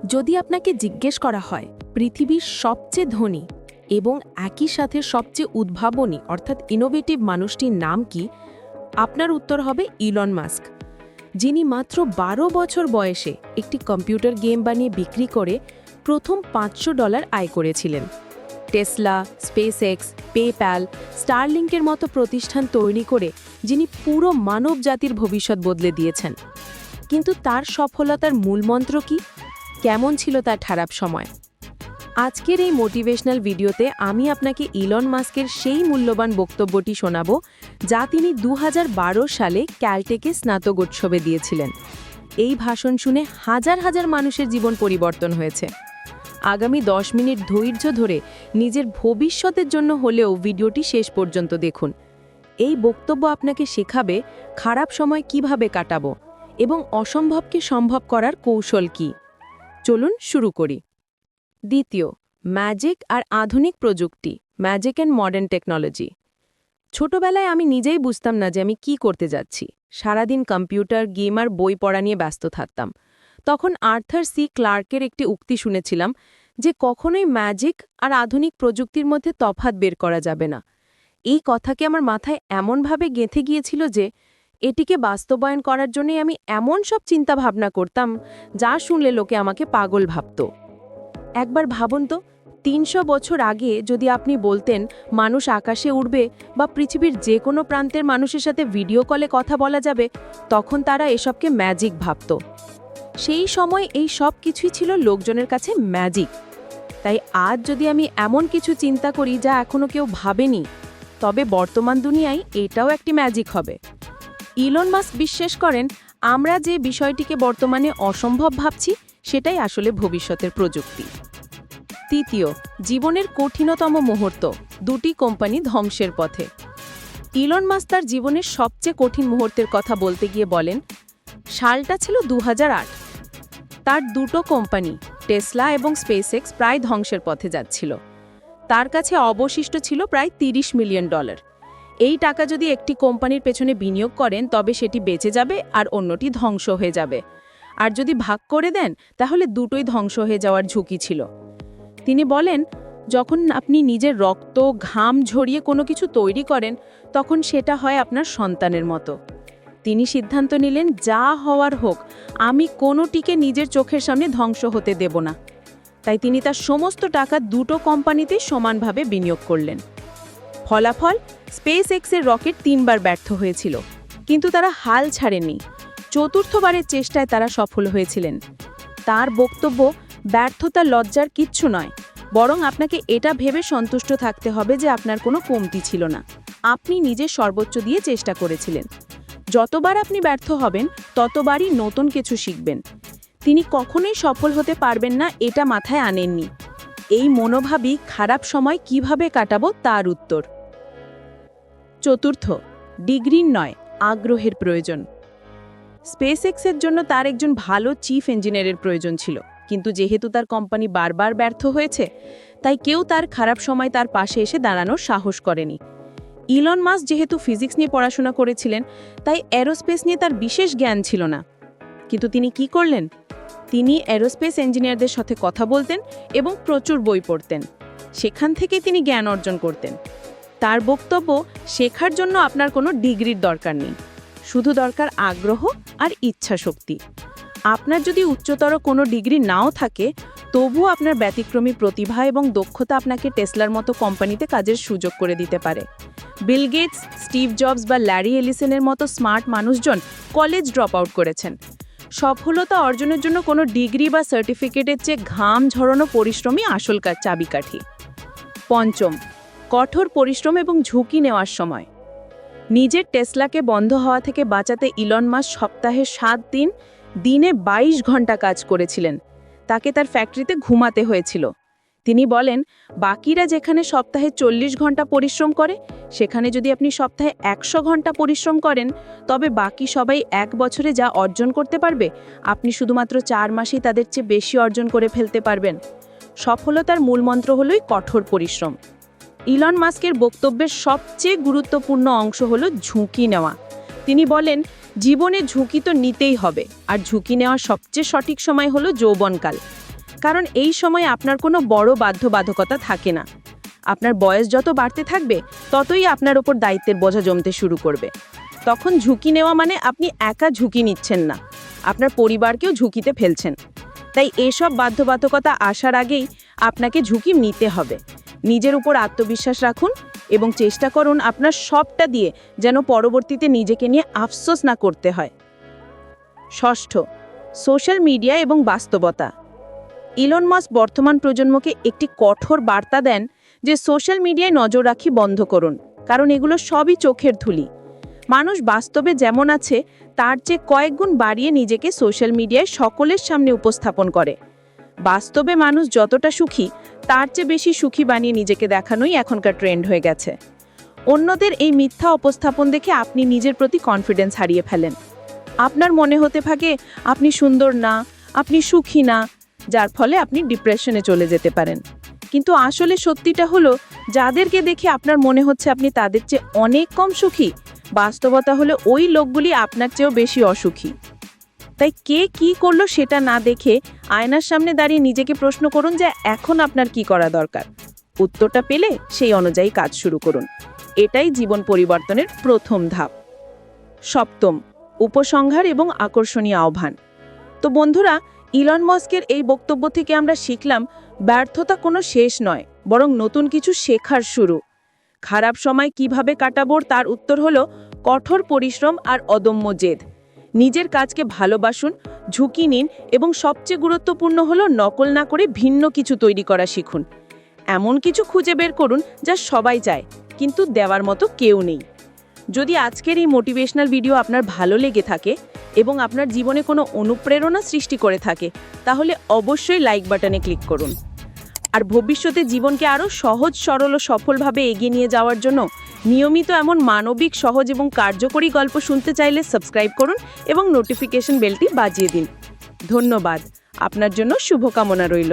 যদি আপনাকে জিজ্ঞেস করা হয় পৃথিবীর সবচেয়ে ধনী এবং একই সাথে সবচেয়ে উদ্ভাবনী অর্থাৎ ইনোভেটিভ মানুষটির নাম কি, আপনার উত্তর হবে ইলন মাস্ক, যিনি মাত্র ১২ বছর বয়সে একটি কম্পিউটার গেম বানিয়ে বিক্রি করে প্রথম $500 আয় করেছিলেন। টেসলা, স্পেসএক্স, পেপ্যাল, স্টারলিংকের মতো প্রতিষ্ঠান তৈরি করে যিনি পুরো মানব জাতির ভবিষ্যৎ বদলে দিয়েছেন। কিন্তু তার সফলতার মূলমন্ত্র কি? কেমন ছিল তার খারাপ সময়? আজকের এই মোটিভেশনাল ভিডিওতে আমি আপনাকে ইলন মাস্কের সেই মূল্যবান বক্তব্যটি শোনাব যা তিনি ২০১২ সালে ক্যালটেকে স্নাতকোৎসবে দিয়েছিলেন। এই ভাষণ শুনে হাজার হাজার মানুষের জীবন পরিবর্তন হয়েছে। আগামী ১০ মিনিট ধৈর্য ধরে নিজের ভবিষ্যতের জন্য হলেও ভিডিওটি শেষ পর্যন্ত দেখুন। এই বক্তব্য আপনাকে শেখাবে খারাপ সময় কিভাবে কাটাবো এবং অসম্ভবকে সম্ভব করার কৌশল কি। চলুন শুরু করি। দ্বিতীয়, ম্যাজিক আর আধুনিক প্রযুক্তি, ম্যাজিক অ্যান্ড মডার্ন টেকনোলজি। ছোটবেলায় আমি নিজেই বুঝতাম না যে আমি কি করতে যাচ্ছি। সারাদিন কম্পিউটার, গেম আর বই পড়া নিয়ে ব্যস্ত থাকতাম। তখন আর্থার সি ক্লার্কের একটি উক্তি শুনেছিলাম যে কখনোই ম্যাজিক আর আধুনিক প্রযুক্তির মধ্যে তফাৎ বের করা যাবে না। এই কথাকে আমার মাথায় এমনভাবে গেঁথে গিয়েছিল যে এটিকে বাস্তবায়ন করার জন্যই আমি এমন সব চিন্তা ভাবনা করতাম যা শুনলে লোকে আমাকে পাগল ভাবত। একবার ভাবুন তো, ৩০০ বছর আগে যদি আপনি বলতেন মানুষ আকাশে উড়বে বা পৃথিবীর যে কোনো প্রান্তের মানুষের সাথে ভিডিও কলে কথা বলা যাবে, তখন তারা এসবকে ম্যাজিক ভাবত। সেই সময় এই সব কিছুই ছিল লোকজনের কাছে ম্যাজিক। তাই আজ যদি আমি এমন কিছু চিন্তা করি যা এখনো কেউ ভাবেনি, তবে বর্তমান দুনিয়ায় এটাও একটি ম্যাজিক হবে। ইলন মাস্ক বিশ্বাস করেন আমরা যে বিষয়টিকে বর্তমানে অসম্ভব ভাবছি সেটাই আসলে ভবিষ্যতের প্রযুক্তি। তৃতীয়, জীবনের কঠিনতম মুহূর্ত, দুটি কোম্পানি ধ্বংসের পথে। ইলন মাস্ক তার জীবনের সবচেয়ে কঠিন মুহূর্তের কথা বলতে গিয়ে বলেন, সালটা ছিল ২০০৮। তার দুটো কোম্পানি টেসলা এবং স্পেসএক্স প্রায় ধ্বংসের পথে যাচ্ছিল। তার কাছে অবশিষ্ট ছিল প্রায় $৩০ মিলিয়ন। এই টাকা যদি একটি কোম্পানির পেছনে বিনিয়োগ করেন তবে সেটি বেঁচে যাবে আর অন্যটি ধ্বংস হয়ে যাবে। আর যদি ভাগ করে দেন তাহলে দুটোই ধ্বংস হয়ে যাওয়ার ঝুঁকি ছিল। তিনি বলেন, যখন আপনি নিজের রক্ত ঘাম ঝরিয়ে কোনো কিছু তৈরি করেন তখন সেটা হয় আপনার সন্তানের মতো। তিনি সিদ্ধান্ত নিলেন যা হওয়ার হোক আমি কোনোটিকে নিজের চোখের সামনে ধ্বংস হতে দেব না। তাই তিনি তার সমস্ত টাকা দুটো কোম্পানিতে সমানভাবে বিনিয়োগ করলেন। ফলাফল, স্পেসএক্সের রকেট ৩ বার ব্যর্থ হয়েছিল, কিন্তু তারা হাল ছাড়েননি। চতুর্থবারের চেষ্টায় তারা সফল হয়েছিলেন। তার বক্তব্য, ব্যর্থতা লজ্জার কিচ্ছু নয়, বরং আপনাকে এটা ভেবে সন্তুষ্ট থাকতে হবে যে আপনার কোনো কমতি ছিল না। আপনি নিজের সর্বোচ্চ দিয়ে চেষ্টা করেছিলেন। যতবার আপনি ব্যর্থ হবেন ততবারই নতুন কিছু শিখবেন। তিনি কখনোই সফল হতে পারবেন না এটা মাথায় আনেননি। এই মনোভাবই খারাপ সময় কিভাবে কাটাবো তার উত্তর। চতুর্থ, ডিগ্রির নয় আগ্রহের প্রয়োজন। স্পেসএক্সের জন্য তার একজন ভালো চিফ ইঞ্জিনিয়ারের প্রয়োজন ছিল, কিন্তু যেহেতু তার কোম্পানি বারবার ব্যর্থ হয়েছে তাই কেউ তার খারাপ সময় তার পাশে এসে দাঁড়ানোর সাহস করেনি। ইলন মাস্ক যেহেতু ফিজিক্স নিয়ে পড়াশোনা করেছিলেন তাই এরোস্পেস নিয়ে তার বিশেষ জ্ঞান ছিল না। কিন্তু তিনি কি করলেন? তিনি এরোস্পেস ইঞ্জিনিয়ারদের সাথে কথা বলতেন এবং প্রচুর বই পড়তেন। সেখান থেকেই তিনি জ্ঞান অর্জন করতেন। তার বক্তব্য, শেখার জন্য আপনার কোনো ডিগ্রির দরকার নেই, শুধু দরকার আগ্রহ আর ইচ্ছা শক্তি। আপনার যদি উচ্চতর কোনো ডিগ্রি নাও থাকে তবুও আপনার ব্যতিক্রমী প্রতিভা এবং দক্ষতা আপনাকে টেসলার মতো কোম্পানিতে কাজের সুযোগ করে দিতে পারে। বিল গেটস, স্টিভ জবস বা ল্যারি এলিসনের মতো স্মার্ট মানুষজন কলেজ ড্রপ আউট করেছেন। সফলতা অর্জনের জন্য কোনো ডিগ্রি বা সার্টিফিকেটের চেয়ে ঘাম ঝরানো পরিশ্রমই আসল চাবিকাঠি। পঞ্চম, কঠোর পরিশ্রম এবং ঝুঁকি নেওয়ার সময়। নিজের টেসলাকে বন্ধ হওয়া থেকে বাঁচাতে ইলন মাস্ক সপ্তাহে 7 দিন দিনে 22 ঘন্টা কাজ করেছিলেন। তাকে তার ফ্যাক্টরিতে ঘুমাতে হয়েছিল। তিনি বলেন, বাকিরা যেখানে সপ্তাহে 40 ঘন্টা পরিশ্রম করে সেখানে যদি আপনি সপ্তাহে 100 ঘন্টা পরিশ্রম করেন তবে বাকি সবাই 1 বছরে যা অর্জন করতে পারবে আপনি শুধুমাত্র 4 মাসেই তাদের চেয়ে বেশি অর্জন করে ফেলতে পারবেন। সফলতার মূলমন্ত্র হলোই কঠোর পরিশ্রম। ইলন মাস্কের বক্তব্যের সবচেয়ে গুরুত্বপূর্ণ অংশ হলো ঝুঁকি নেওয়া। তিনি বলেন, জীবনে ঝুঁকি তো নিতেই হবে, আর ঝুঁকি নেওয়ার সবচেয়ে সঠিক সময় হলো যৌবনকাল। কারণ এই সময় আপনার কোনো বড় বাধ্যবাধকতা থাকে না। আপনার বয়স যত বাড়তে থাকবে ততই আপনার ওপর দায়িত্বের বোঝা জমতে শুরু করবে। তখন ঝুঁকি নেওয়া মানে আপনি একা ঝুঁকি নিচ্ছেন না, আপনার পরিবারকেও ঝুঁকিতে ফেলছেন। তাই এসব বাধ্যবাধকতা আসার আগেই আপনাকে ঝুঁকি নিতে হবে। নিজের উপর আত্মবিশ্বাস রাখুন এবং চেষ্টা করুন আপনার সবটা দিয়ে যেন পরবর্তীতে নিজেকে নিয়ে আফসোস না করতে হয়। ষষ্ঠ, সোশ্যাল মিডিয়া এবং বাস্তবতা। ইলন মাস্ক বর্তমান প্রজন্মকে একটি কঠোর বার্তা দেন যে সোশ্যাল মিডিয়ায় নজর রাখি বন্ধ করুন, কারণ এগুলো সবই চোখের ধুলি। মানুষ বাস্তবে যেমন আছে তার চেয়ে কয়েক গুণ বাড়িয়ে নিজেকে সোশ্যাল মিডিয়ায় সকলের সামনে উপস্থাপন করে। বাস্তবে মানুষ যতটা সুখী তার চেয়ে বেশি সুখী বানিয়ে নিজেকে দেখানোই এখনকার ট্রেন্ড হয়ে গেছে। অন্যদের এই মিথ্যা উপস্থাপন দেখে আপনি নিজের প্রতি কনফিডেন্স হারিয়ে ফেলেন। আপনার মনে হতে থাকে আপনি সুন্দর না, আপনি সুখী না, যার ফলে আপনি ডিপ্রেশনে চলে যেতে পারেন। কিন্তু আসলে সত্যিটা হলো, যাদেরকে দেখে আপনার মনে হচ্ছে আপনি তাদের চেয়ে অনেক কম সুখী, বাস্তবতা হলো ওই লোকগুলি আপনার চেয়েও বেশি অসুখী। তাই কে কি করলো সেটা না দেখে আয়নার সামনে দাঁড়িয়ে নিজেকে প্রশ্ন করুন যে এখন আপনার কি করা দরকার। উত্তরটা পেলে সেই অনুযায়ী কাজ শুরু করুন। এটাই জীবন পরিবর্তনের প্রথম ধাপ। সপ্তম, উপসংহার এবং আকর্ষণীয় আহ্বান। তো বন্ধুরা, ইলন মাস্কের এই বক্তব্য থেকে আমরা শিখলাম ব্যর্থতা কোনো শেষ নয়, বরং নতুন কিছু শেখার শুরু। খারাপ সময় কিভাবে কাটাবো তার উত্তর হলো কঠোর পরিশ্রম আর অদম্য জেদ। নিজের কাজকে ভালোবাসুন, ঝুঁকি নিন এবং সবচেয়ে গুরুত্বপূর্ণ হলো নকল না করে ভিন্ন কিছু তৈরি করা শিখুন। এমন কিছু খুঁজে বের করুন যা সবাই চায় কিন্তু দেওয়ার মতো কেউ নেই। যদি আজকের এই মোটিভেশনাল ভিডিও আপনার ভালো লেগে থাকে এবং আপনার জীবনে কোনো অনুপ্রেরণা সৃষ্টি করে থাকে, তাহলে অবশ্যই লাইক বাটনে ক্লিক করুন। আর ভবিষ্যতে জীবনকে আরও সহজ, সরল ও সফলভাবে এগিয়ে নিয়ে যাওয়ার জন্য নিয়মিত এমন মানবিক, সহজ এবং কার্যকরী গল্প শুনতে চাইলে সাবস্ক্রাইব করুন এবং নোটিফিকেশন বেলটি বাজিয়ে দিন। ধন্যবাদ। আপনার জন্য শুভকামনা রইল।